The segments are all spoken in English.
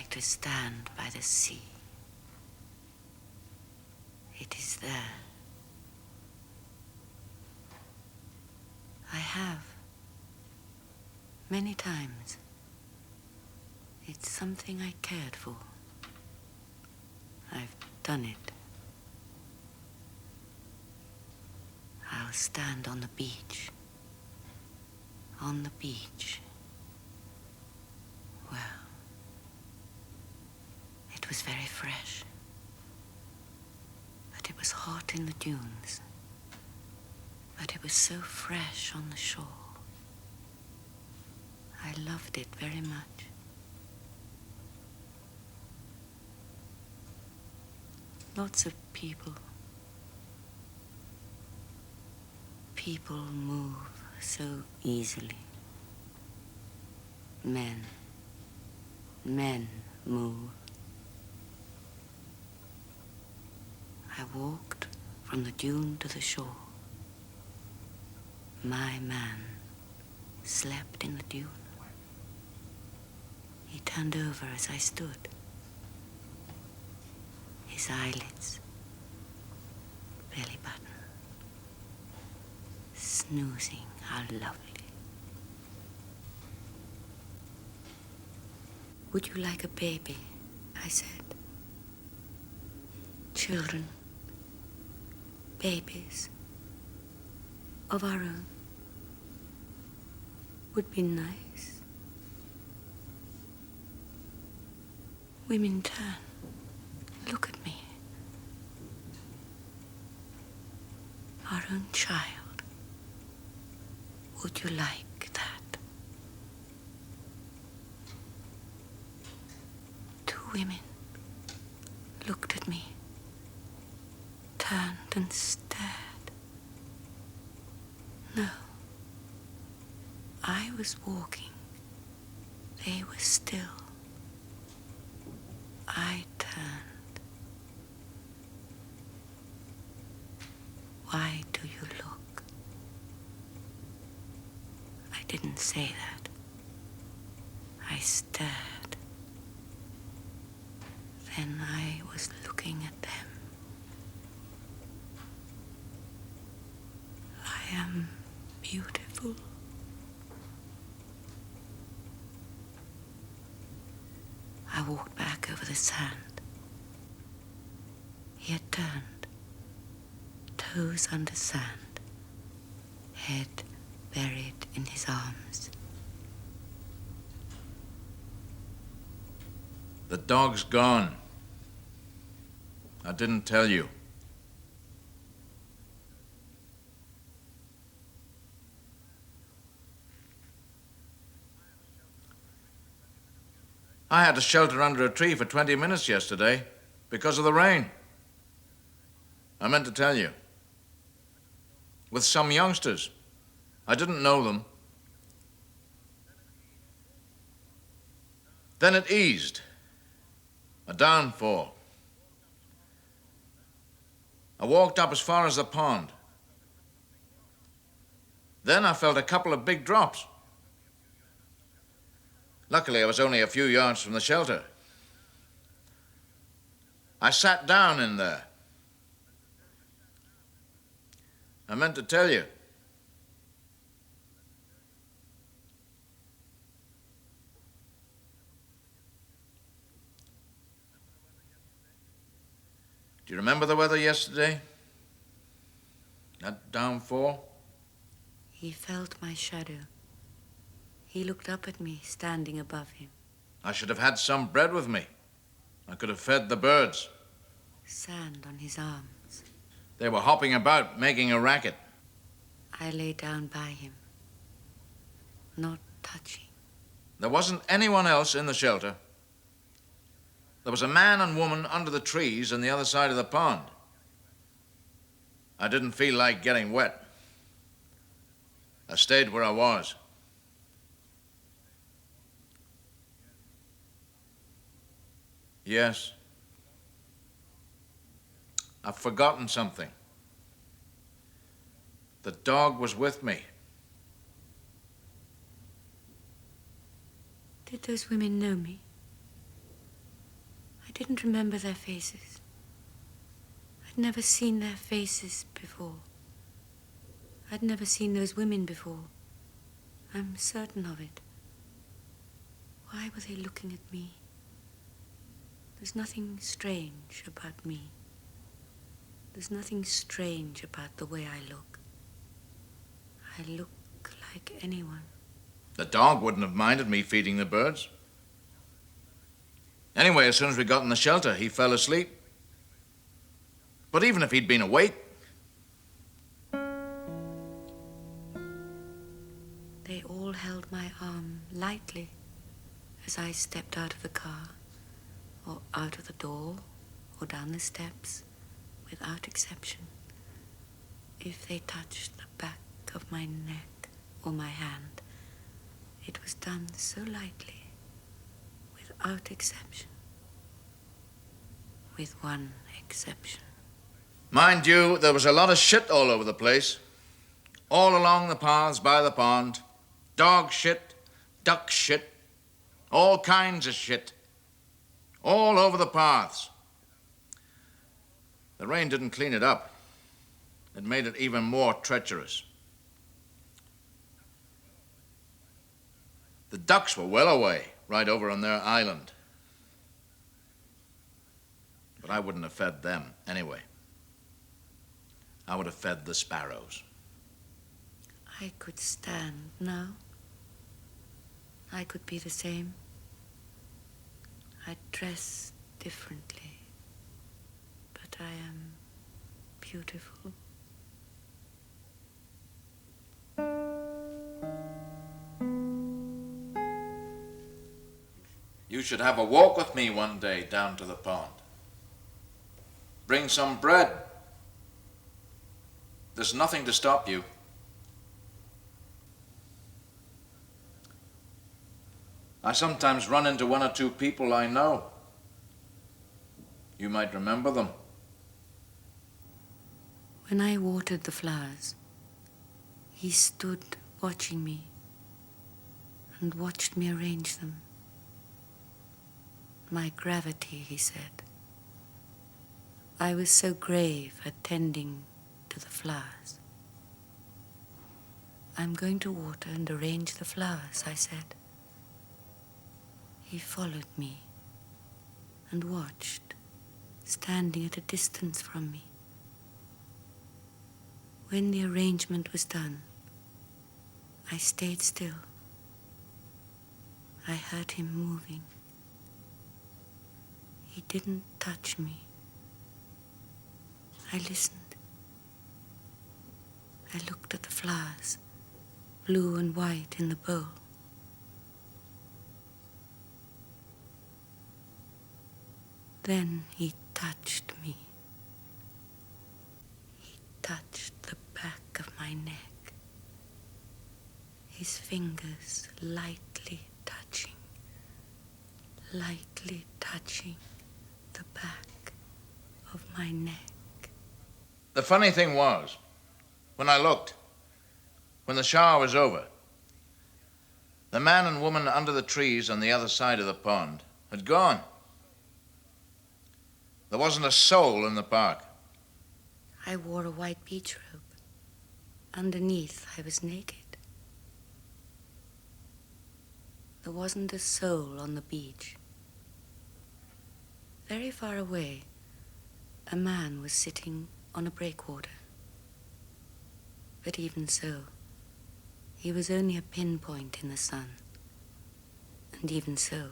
like to stand by the sea. It is there. I have. Many times. It's something I cared for. I've done it. I'll stand on the beach. On the beach. Well, it was very fresh. But it was hot in the dunes. But it was so fresh on the shore. I loved it very much. Lots of people. People move so easily. Men move. I walked from the dune to the shore. My man slept in the dune. He turned over as I stood. His eyelids, belly button, snoozing, how lovely. Would you like a baby? I said. Children, babies, of our own, would be nice. Women turn. Look at me. Our own child. Would you like that? Two women looked at me, turned and stared. No. I was walking. They were still. I turned. Why do you look? I didn't say that. I stared. Then I was looking at them. I am beautiful. I walked back over the sand. He had turned, toes under sand, head buried in his arms. The dog's gone. I didn't tell you. I had to shelter under a tree for 20 minutes yesterday because of the rain. I meant to tell you. With some youngsters. I didn't know them. Then it eased. A downfall. I walked up as far as the pond. Then I felt a couple of big drops. Luckily, I was only a few yards from the shelter. I sat down in there. I meant to tell you. Do you remember the weather yesterday? That downfall? He felt my shadow. He looked up at me, standing above him. I should have had some bread with me. I could have fed the birds. Sand on his arms. They were hopping about, making a racket. I lay down by him, not touching. There wasn't anyone else in the shelter. There was a man and woman under the trees on the other side of the pond. I didn't feel like getting wet. I stayed where I was. Yes. I've forgotten something. The dog was with me. Did those women know me? didn't remember their faces. I'd never seen their faces before. I'd never seen those women before. I'm certain of it. Why were they looking at me? There's nothing strange about me. There's nothing strange about the way I look. I look like anyone. The dog wouldn't have minded me feeding the birds. Anyway, as soon as we got in the shelter, he fell asleep. But even if he'd been awake... They all held my arm lightly as I stepped out of the car, or out of the door, or down the steps, without exception. If they touched the back of my neck or my hand, it was done so lightly, without exception. With one exception. Mind you, there was a lot of shit all over the place. All along the paths by the pond. Dog shit, duck shit, all kinds of shit. All over the paths. The rain didn't clean it up. It made it even more treacherous. The ducks were well away, right over on their island. But I wouldn't have fed them anyway. I would have fed the sparrows. I could stand now. I could be the same. I'd dress differently. But I am beautiful. You should have a walk with me one day down to the pond. Bring some bread. There's nothing to stop you. I sometimes run into one or two people I know. You might remember them. When I watered the flowers, he stood watching me and watched me arrange them. My gravity, he said. I was so grave attending to the flowers. I'm going to water and arrange the flowers, I said. He followed me and watched, standing at a distance from me. When the arrangement was done, I stayed still. I heard him moving. He didn't touch me. I listened. I looked at the flowers, blue and white in the bowl. Then he touched me. He touched the back of my neck. His fingers lightly touching the back of my neck. The funny thing was, when I looked, when the shower was over, the man and woman under the trees on the other side of the pond had gone. There wasn't a soul in the park. I wore a white beach robe. Underneath, I was naked. There wasn't a soul on the beach. Very far away, a man was sitting on a breakwater. But even so, he was only a pinpoint in the sun. And even so,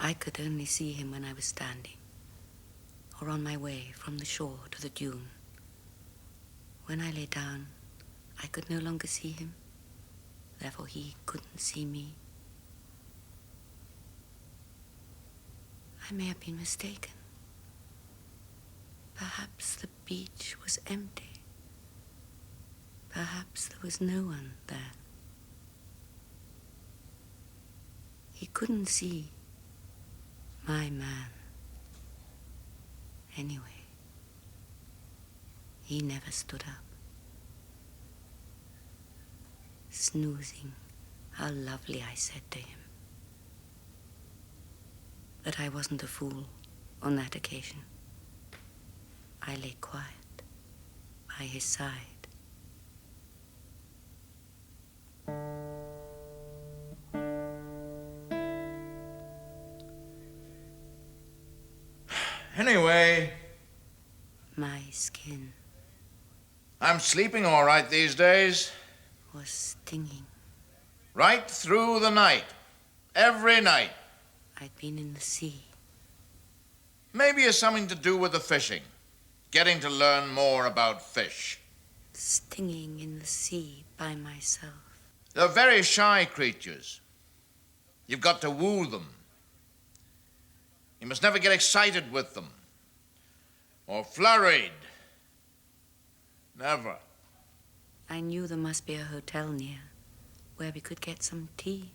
I could only see him when I was standing, or on my way from the shore to the dune. When I lay down, I could no longer see him. Therefore, he couldn't see me. I may have been mistaken. Perhaps the beach was empty. Perhaps there was no one there. He couldn't see my man. Anyway, he never stood up. Snoozing, how lovely, I said to him. But I wasn't a fool. on that occasion. I lay quiet by his side. Anyway, My skin I'm sleeping all right these days. was stinging. Right through the night. Every night. I'd been in the sea. Maybe it's something to do with the fishing. Getting to learn more about fish. Stinging in the sea by myself. They're very shy creatures. You've got to woo them. You must never get excited with them. Or flurried. Never. I knew there must be a hotel near where we could get some tea.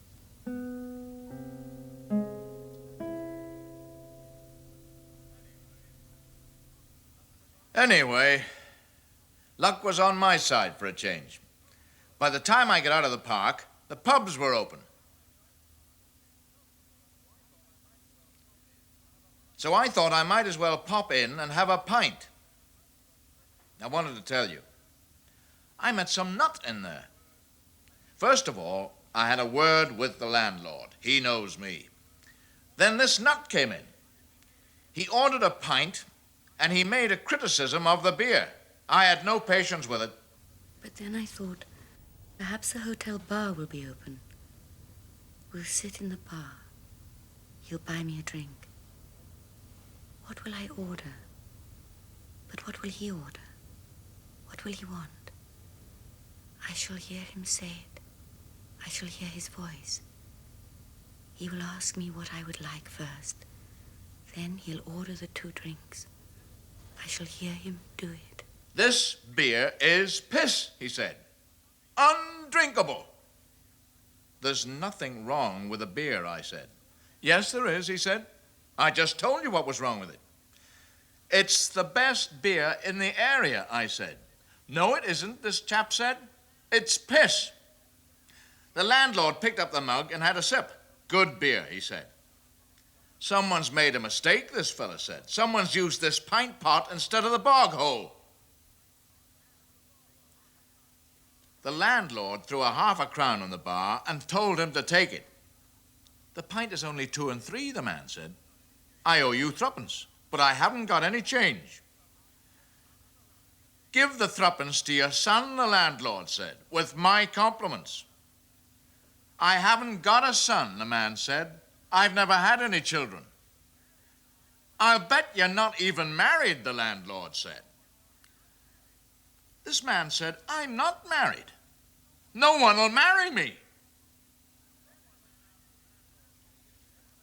Anyway, luck was on my side for a change. By the time I got out of the park, the pubs were open. So I thought I might as well pop in and have a pint. I wanted to tell you, I met some nut in there. First of all, I had a word with the landlord. He knows me. Then this nut came in. He ordered a pint, and he made a criticism of the beer. I had no patience with it. But then I thought, perhaps the hotel bar will be open. We'll sit in the bar. He'll buy me a drink. What will I order? But what will he order? What will he want? I shall hear him say it. I shall hear his voice. He will ask me what I would like first. Then he'll order the 2 drinks. I shall hear him do it. This beer is piss, he said. Undrinkable. There's nothing wrong with the beer, I said. Yes, there is, he said. I just told you what was wrong with it. It's the best beer in the area, I said. No, it isn't, this chap said. It's piss. The landlord picked up the mug and had a sip. Good beer, he said. Someone's made a mistake, this fella said. Someone's used this pint pot instead of the bog hole. The landlord threw a half a crown on the bar and told him to take it. The pint is only 2 and 3, the man said. I owe you 3pence, but I haven't got any change. Give the 3pence to your son, the landlord said, with my compliments. I haven't got a son, the man said. I've never had any children. I'll bet you're not even married, the landlord said. This man said, I'm not married. No one will marry me.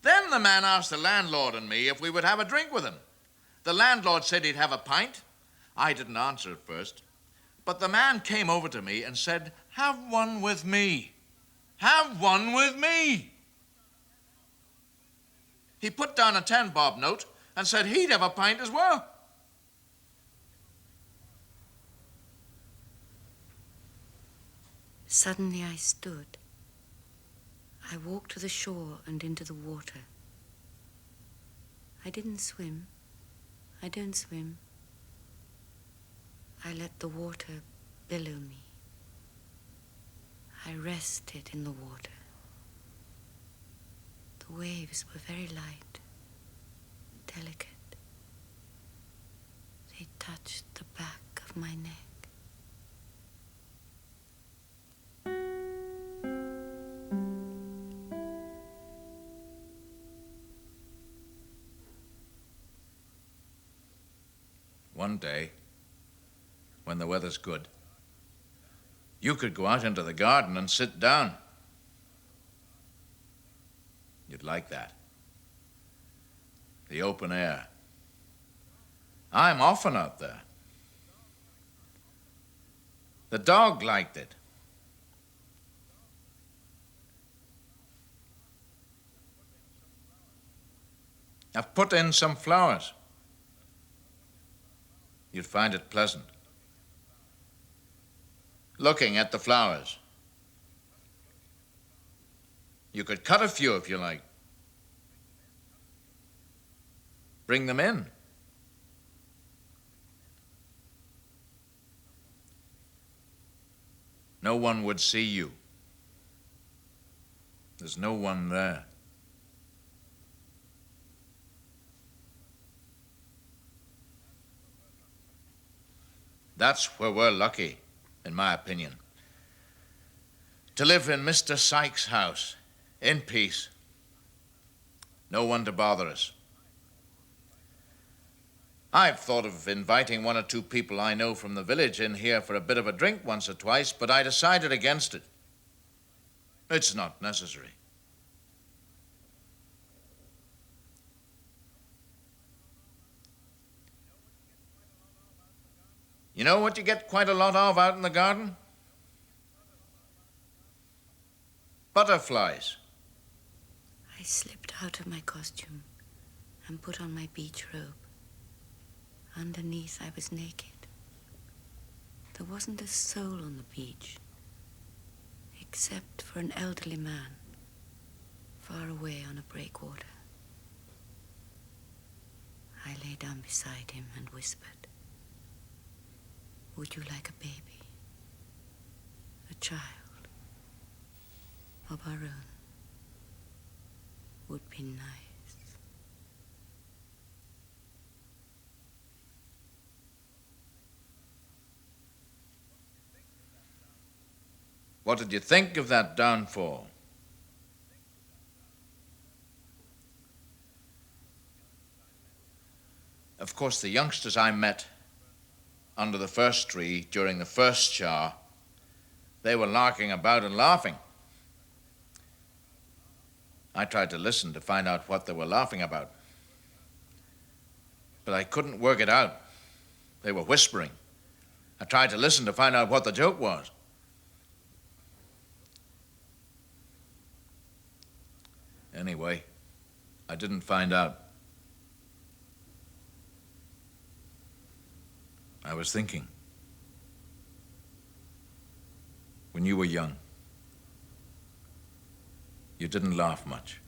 Then the man asked the landlord and me if we would have a drink with him. The landlord said he'd have a pint. I didn't answer at first. But the man came over to me and said, have one with me. Have one with me. He put down a 10-bob note and said he'd have a pint as well. Suddenly I stood. I walked to the shore and into the water. I didn't swim. I don't swim. I let the water billow me. I rested in the water. The waves were very light, delicate. They touched the back of my neck. One day, when the weather's good, you could go out into the garden and sit down. You'd like that. The open air. I'm often out there. The dog liked it. I've put in some flowers. You'd find it pleasant. Looking at the flowers. You could cut a few if you like. Bring them in. No one would see you. There's no one there. That's where we're lucky, in my opinion. To live in Mr. Sykes' house, in peace. No one to bother us. I've thought of inviting one or two people I know from the village in here for a bit of a drink once or twice, but I decided against it. It's not necessary. You know what you get quite a lot of out in the garden? Butterflies. I slipped out of my costume and put on my beach robe. Underneath, I was naked. There wasn't a soul on the beach, except for an elderly man far away on a breakwater. I lay down beside him and whispered, "Would you like a baby? A child of our own? Would be nice." What did you think of that downfall? Of course, the youngsters I met under the first tree during the first shower, they were larking about and laughing. I tried to listen to find out what they were laughing about, but I couldn't work it out. They were whispering. I tried to listen to find out what the joke was. Anyway, I didn't find out. I was thinking. When you were young, you didn't laugh much.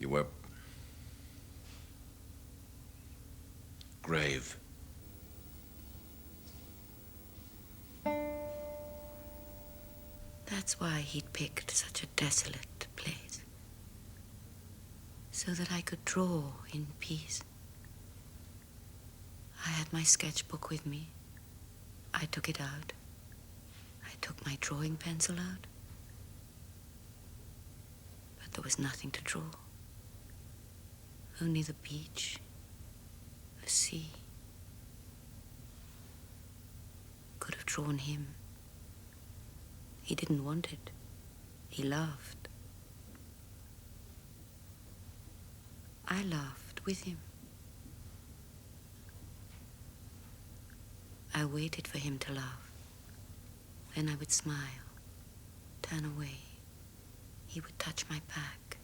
You were grave. That's why he'd picked such a desolate place, so that I could draw in peace. I had my sketchbook with me. I took it out. I took my drawing pencil out. But there was nothing to draw. Only the beach, the sea. Could have drawn him. He didn't want it. He laughed. I laughed with him. I waited for him to laugh. Then I would smile, turn away. He would touch my back,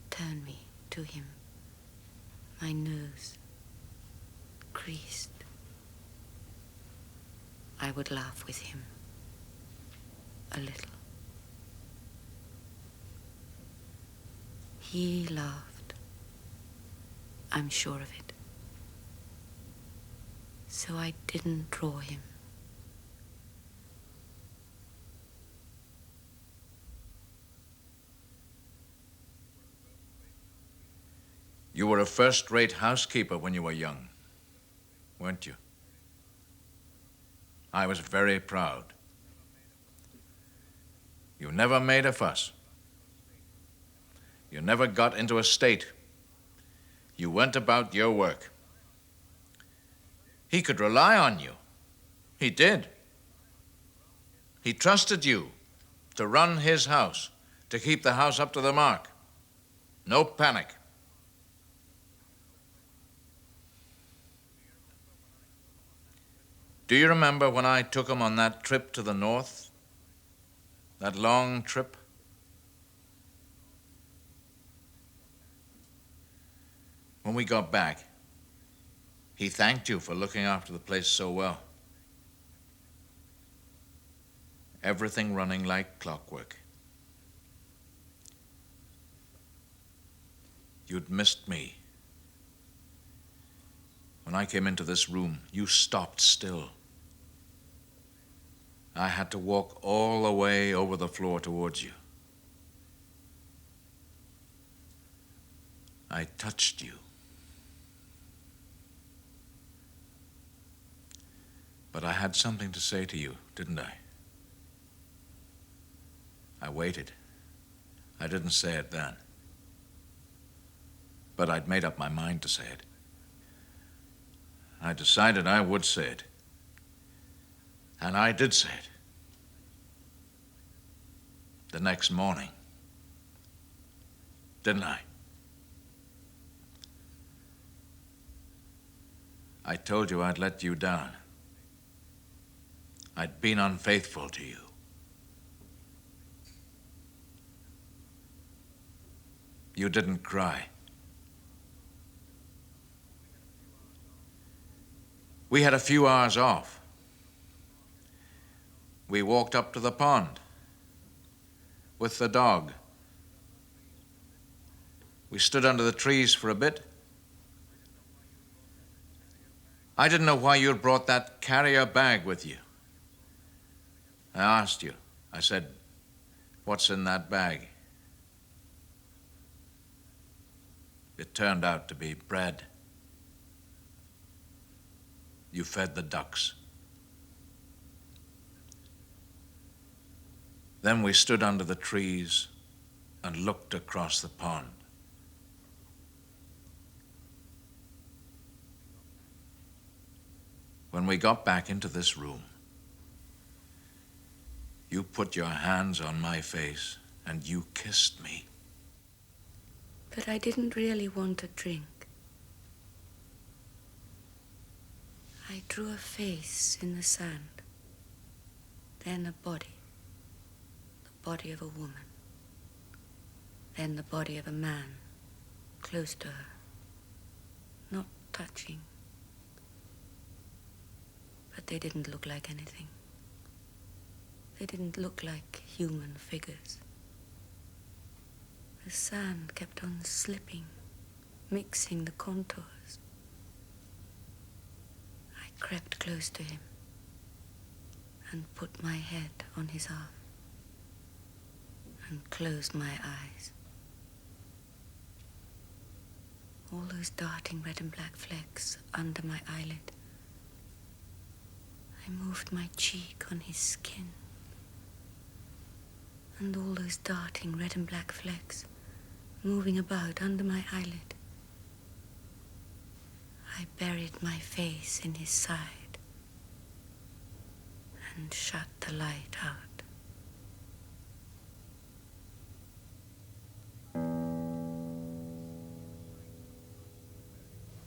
turn me to him. My nose creased. I would laugh with him. A little. He laughed. I'm sure of it. So I didn't draw him. You were a first-rate housekeeper when you were young, weren't you? I was very proud. You never made a fuss. You never got into a state. You went about your work. He could rely on you. He did. He trusted you to run his house, to keep the house up to the mark. No panic. Do you remember when I took him on that trip to the north? That long trip? When we got back, he thanked you for looking after the place so well. Everything running like clockwork. You'd missed me When I came into this room, you stopped still. I had to walk all the way over the floor towards you. I touched you. But I had something to say to you, didn't I? I waited. I didn't say it then. But I'd made up my mind to say it. I decided I would say it. And I did say it. The next morning. Didn't I? I told you I'd let you down. I'd been unfaithful to you. You didn't cry. We had a few hours off. We walked up to the pond with the dog. We stood under the trees for a bit. I didn't know why you'd brought that carrier bag with you. I asked you. I said, "What's in that bag?" It turned out to be bread. You fed the ducks. Then we stood under the trees and looked across the pond. When we got back into this room, you put your hands on my face and you kissed me. But I didn't really want a drink. I drew a face in the sand, then a body, the body of a woman, then the body of a man, close to her, not touching. But they didn't look like anything. They didn't look like human figures. The sand kept on slipping, mixing the contours. I crept close to him and put my head on his arm and closed my eyes. All those darting red and black flecks under my eyelid. I moved my cheek on his skin. And all those darting red and black flecks moving about under my eyelid. I buried my face in his side and shut the light out.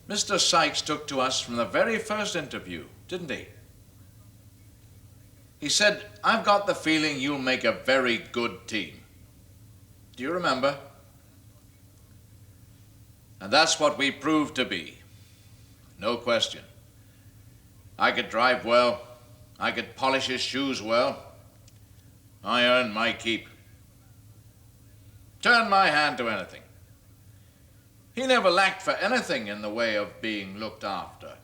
Mr. Sykes took to us from the very first interview, didn't he? He said, "I've got the feeling you'll make a very good team." Do you remember? And that's what we proved to be. No question. I could drive well. I could polish his shoes well. I earned my keep. Turned my hand to anything. He never lacked for anything in the way of being looked after.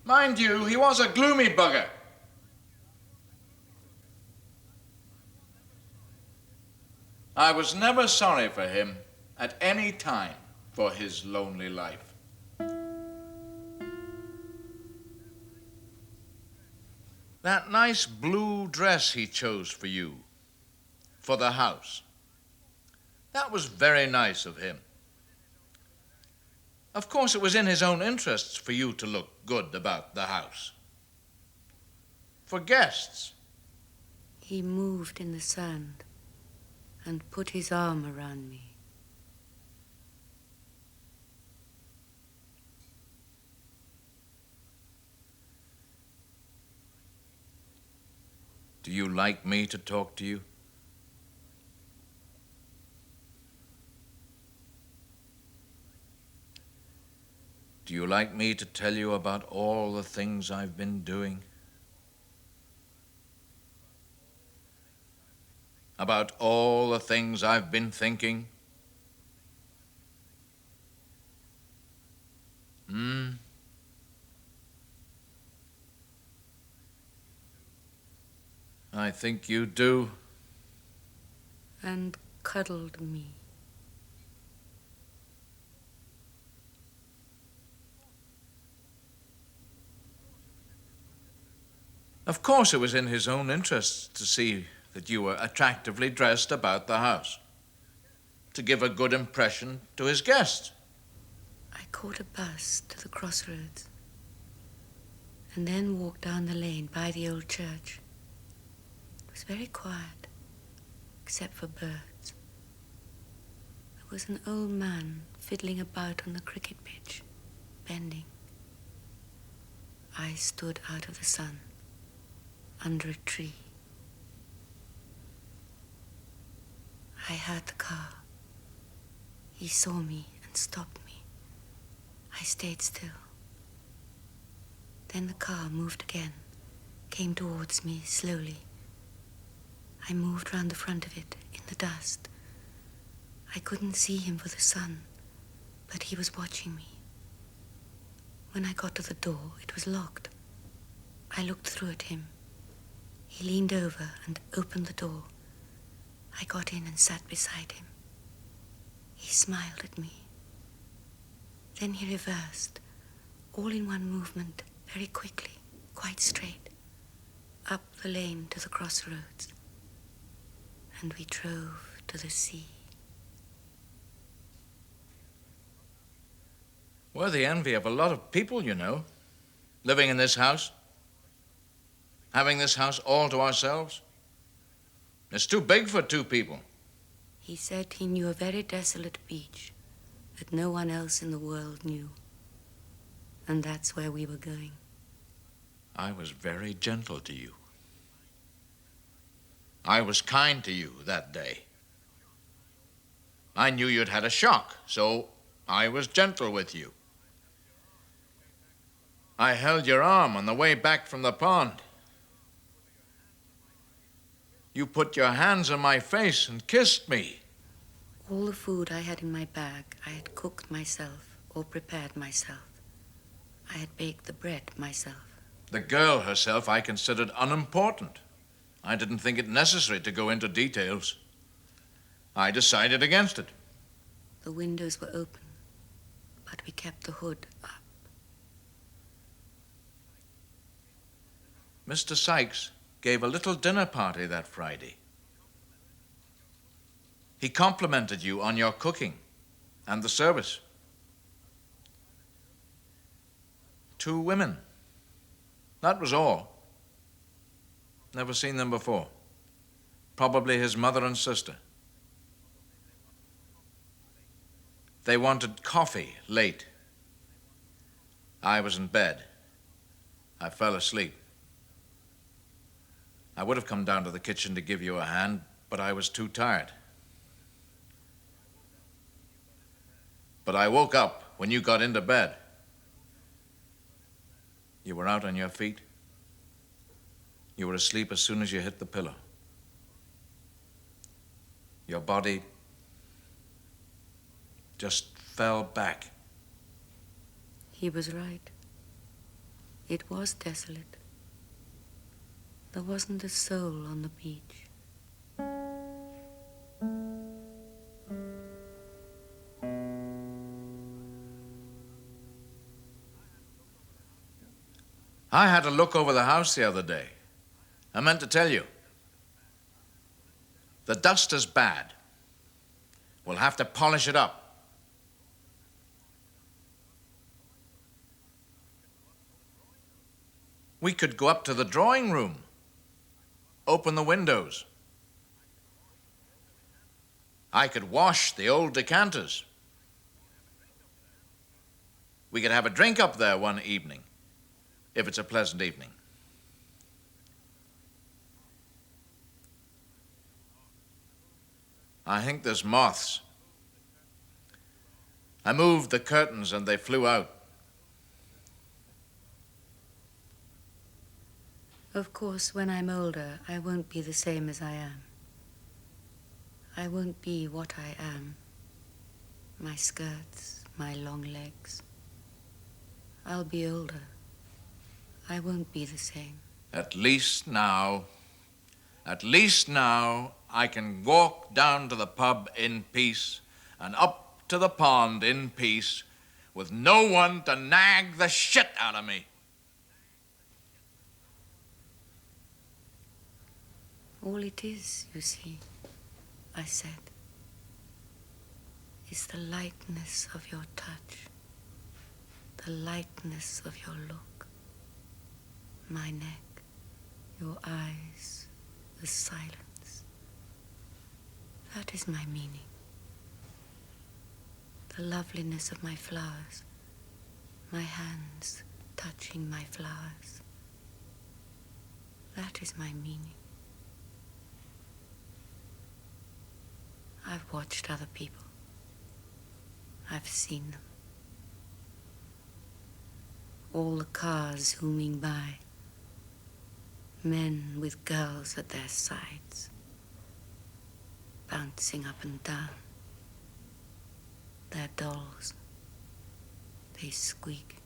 Mind you, he was a gloomy bugger. I was never sorry for him at any time for his lonely life. That nice blue dress he chose for you, for the house, that was very nice of him. Of course, it was in his own interests for you to look good about the house. For guests. He moved in the sand and put his arm around me. Do you like me to talk to you? Do you like me to tell you about all the things I've been doing? About all the things I've been thinking? I think you do. And cuddled me. Of course it was in his own interests to see that you were attractively dressed about the house, to give a good impression to his guests. I caught a bus to the crossroads and then walked down the lane by the old church. It was very quiet, except for birds. There was an old man fiddling about on the cricket pitch, bending. I stood out of the sun, under a tree. I heard the car. He saw me and stopped me. I stayed still. Then the car moved again, came towards me slowly. I moved round the front of it, in the dust. I couldn't see him for the sun, but he was watching me. When I got to the door, it was locked. I looked through at him. He leaned over and opened the door. I got in and sat beside him. He smiled at me. Then he reversed, all in one movement, very quickly, quite straight, up the lane to the crossroads. And we drove to the sea. We're the envy of a lot of people, you know, living in this house, having this house all to ourselves. It's too big for two people. He said he knew a very desolate beach that no one else in the world knew. And that's where we were going. I was very gentle to you. I was kind to you that day. I knew you'd had a shock, so I was gentle with you. I held your arm on the way back from the pond. You put your hands on my face and kissed me. All the food I had in my bag, I had cooked myself or prepared myself. I had baked the bread myself. The girl herself I considered unimportant. I didn't think it necessary to go into details. I decided against it. The windows were open, but we kept the hood up. Mr. Sykes gave a little dinner party that Friday. He complimented you on your cooking and the service. 2 women. That was all. Never seen them before. Probably his mother and sister. They wanted coffee late. I was in bed. I fell asleep. I would have come down to the kitchen to give you a hand, but I was too tired. But I woke up when you got into bed. You were out on your feet. You were asleep as soon as you hit the pillow. Your body just fell back. He was right. It was desolate. There wasn't a soul on the beach. I had to look over the house the other day. I meant to tell you. The dust is bad. We'll have to polish it up. We could go up to the drawing room, open the windows. I could wash the old decanters. We could have a drink up there one evening, if it's a pleasant evening. I think there's moths. I moved the curtains and they flew out. Of course, when I'm older, I won't be the same as I am. I won't be what I am. My skirts, my long legs. I'll be older. I won't be the same. At least now, At least now I can walk down to the pub in peace and up to the pond in peace with no one to nag the shit out of me. All it is, you see, I said, is the lightness of your touch, the lightness of your look, my neck, your eyes, the silence. That is my meaning. The loveliness of my flowers, my hands touching my flowers. That is my meaning. I've watched other people. I've seen them. All the cars zooming by. Men with girls at their sides. Bouncing up and down. They're dolls. They squeak.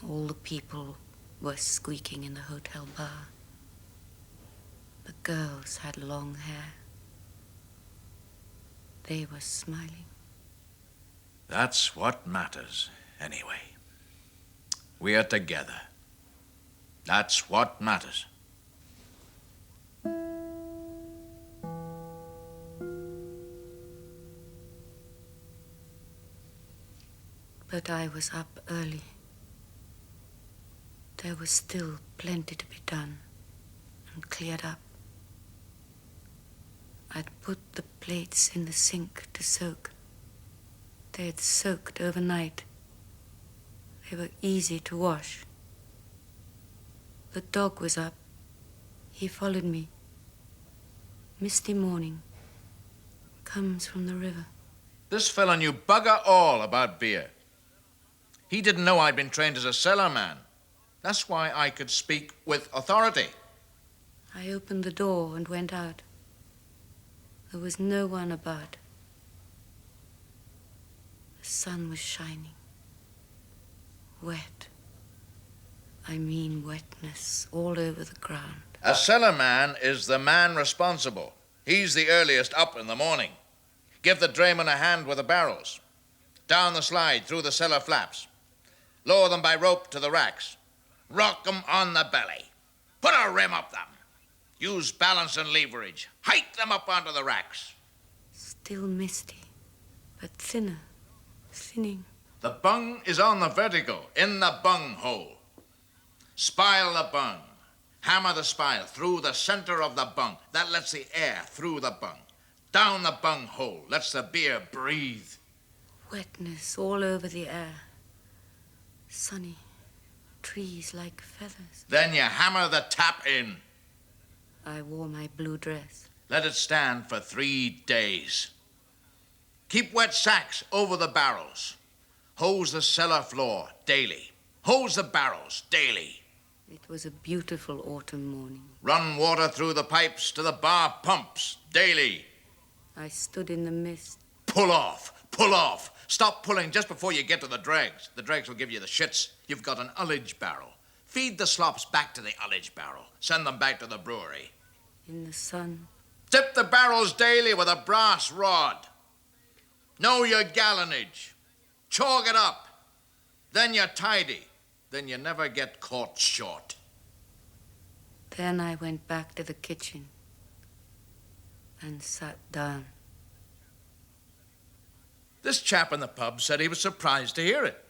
All the people were squeaking in the hotel bar. The girls had long hair. They were smiling. That's what matters, anyway. We are together. That's what matters. But I was up early. There was still plenty to be done and cleared up. I'd put the plates in the sink to soak. They had soaked overnight. They were easy to wash. The dog was up. He followed me. Misty morning. Comes from the river. This fellow knew bugger all about beer. He didn't know I'd been trained as a cellarman. That's why I could speak with authority. I opened the door and went out. There was no one about. The sun was shining. Wet. I mean wetness all over the ground. A cellarman is the man responsible. He's the earliest up in the morning. Give the drayman a hand with the barrels. Down the slide, through the cellar flaps. Lower them by rope to the racks. Rock 'em on the belly. Put a rim up them. Use balance and leverage. Hike them up onto the racks. Still misty, but thinner, thinning. The bung is on the vertical, in the bung hole. Spile the bung. Hammer the spile through the center of the bung. That lets the air through the bung. Down the bung hole, lets the beer breathe. Wetness all over the air. Sunny. Trees like feathers. Then you hammer the tap in. I wore my blue dress. Let it stand for 3 days. Keep wet sacks over the barrels. Hose the cellar floor daily. Hose the barrels daily. It was a beautiful autumn morning. Run water through the pipes to the bar pumps daily. I stood in the mist. Pull off. Pull off. Stop pulling just before you get to the dregs. The dregs will give you the shits. You've got an ullage barrel. Feed the slops back to the ullage barrel. Send them back to the brewery. In the sun. Dip the barrels daily with a brass rod. Know your gallonage. Chalk it up. Then you're tidy. Then you never get caught short. Then I went back to the kitchen and sat down. This chap in the pub said he was surprised to hear it.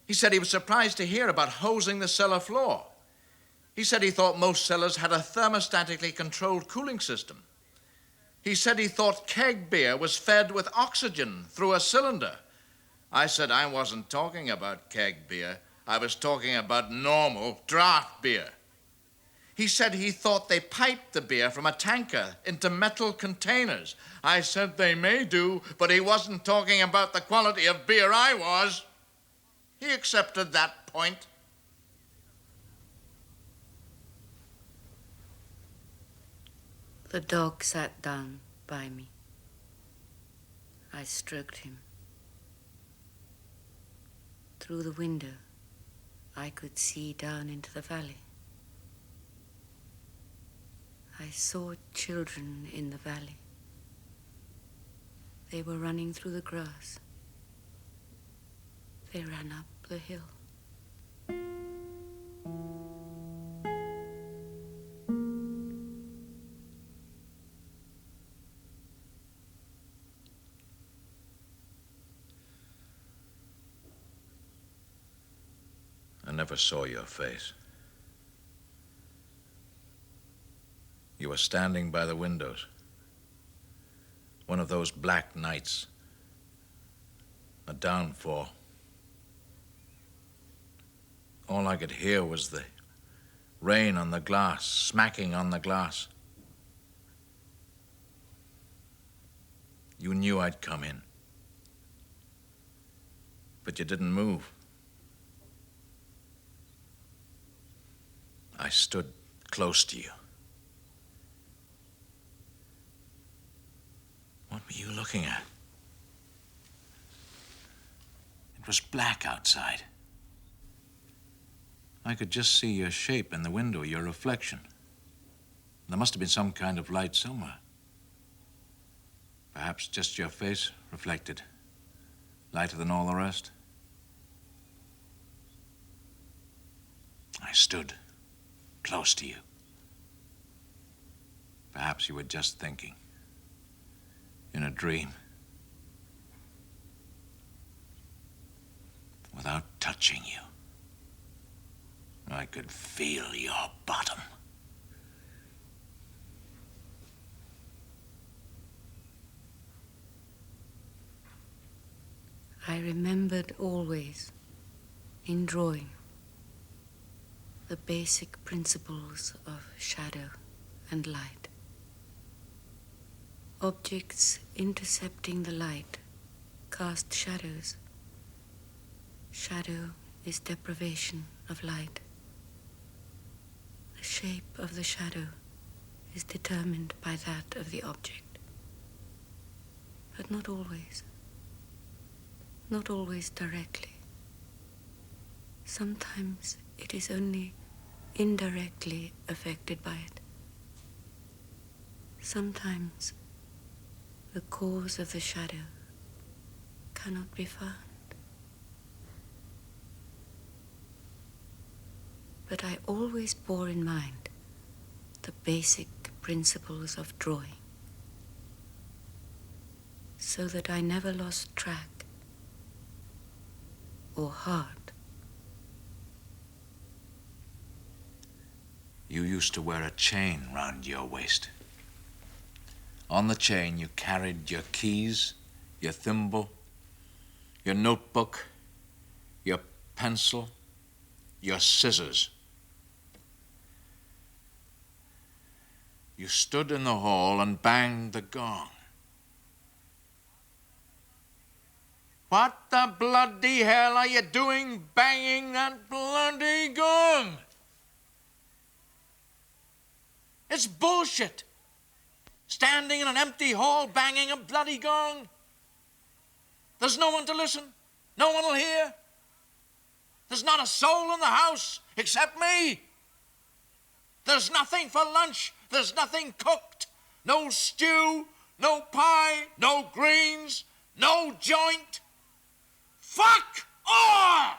He said he was surprised to hear about hosing the cellar floor. He said he thought most cellars had a thermostatically controlled cooling system. He said he thought keg beer was fed with oxygen through a cylinder. I said I wasn't talking about keg beer. I was talking about normal draft beer. He said he thought they piped the beer from a tanker into metal containers. I said they may do, but he wasn't talking about the quality of beer I was. He accepted that point. The dog sat down by me. I stroked him. Through the window, I could see down into the valley. I saw children in the valley. They were running through the grass. They ran up the hill. I never saw your face. You were standing by the windows. One of those black nights. A downfall. All I could hear was the rain on the glass, smacking on the glass. You knew I'd come in. But you didn't move. I stood close to you. What were you looking at? It was black outside. I could just see your shape in the window, your reflection. There must have been some kind of light somewhere. Perhaps just your face reflected, lighter than all the rest. I stood close to you. Perhaps you were just thinking, in a dream, without touching you. I could feel your bottom. I remembered always, in drawing, the basic principles of shadow and light. Objects intercepting the light cast shadows. Shadow is deprivation of light. The shape of the shadow is determined by that of the object. But not always. Not always directly. Sometimes it is only indirectly affected by it. Sometimes the cause of the shadow cannot be found. But I always bore in mind the basic principles of drawing, so that I never lost track or heart. You used to wear a chain round your waist. On the chain you carried your keys, your thimble, your notebook, your pencil, your scissors. You stood in the hall and banged the gong. What the bloody hell are you doing banging that bloody gong? It's bullshit. Standing in an empty hall banging a bloody gong. There's no one to listen. No one will hear. There's not a soul in the house except me. There's nothing for lunch. There's nothing cooked. No stew, no pie, no greens, no joint. Fuck all!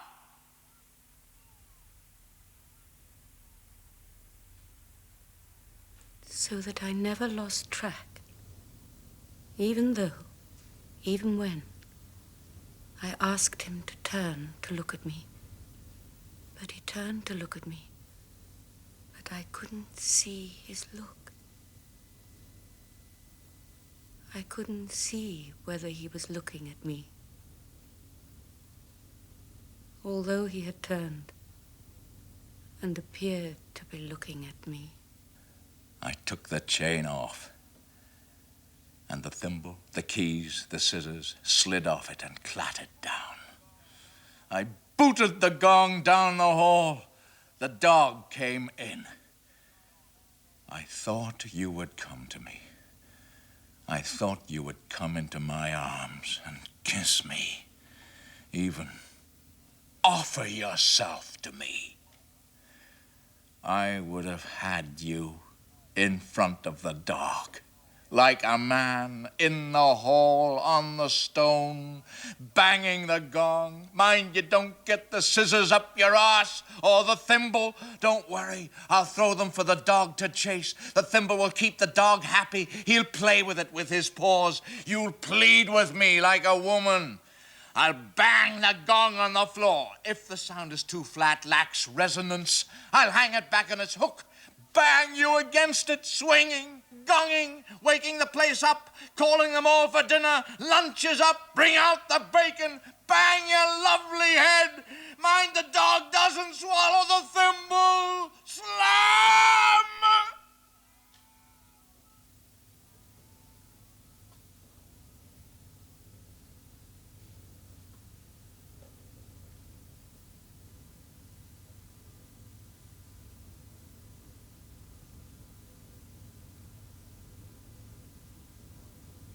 So that I never lost track, even when I asked him to turn to look at me. But he turned to look at me, but I couldn't see his look. I couldn't see whether he was looking at me. Although he had turned and appeared to be looking at me. I took the chain off, and the thimble, the keys, the scissors slid off it and clattered down. I booted the gong down the hall. The dog came in. I thought you would come to me. I thought you would come into my arms and kiss me, even offer yourself to me, I would have had you in front of the dog, like a man in the hall on the stone, banging the gong. Mind you don't get the scissors up your arse or the thimble. Don't worry, I'll throw them for the dog to chase. The thimble will keep the dog happy. He'll play with it with his paws. You'll plead with me like a woman. I'll bang the gong on the floor. If the sound is too flat, lacks resonance, I'll hang it back on its hook, bang you against it, swinging, gonging, waking the place up, calling them all for dinner. Lunch is up, bring out the bacon, bang your lovely head. Mind the dog doesn't swallow the thimble. Slam!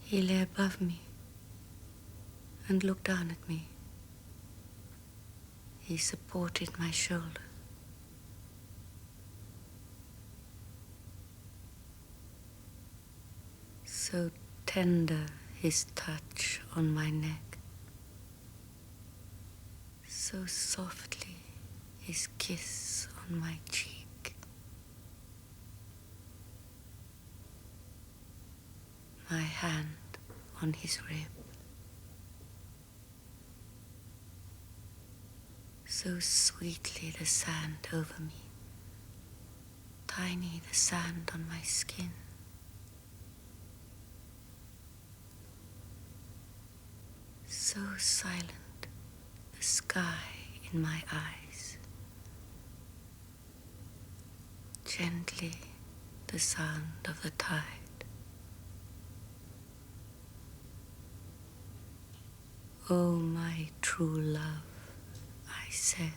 He lay above me and looked down at me. He supported my shoulder. So tender his touch on my neck. So softly his kiss on my cheek. My hand on his rib. So sweetly the sand over me. Tiny the sand on my skin. So silent the sky in my eyes. Gently the sound of the tide. Oh, my true love, I said.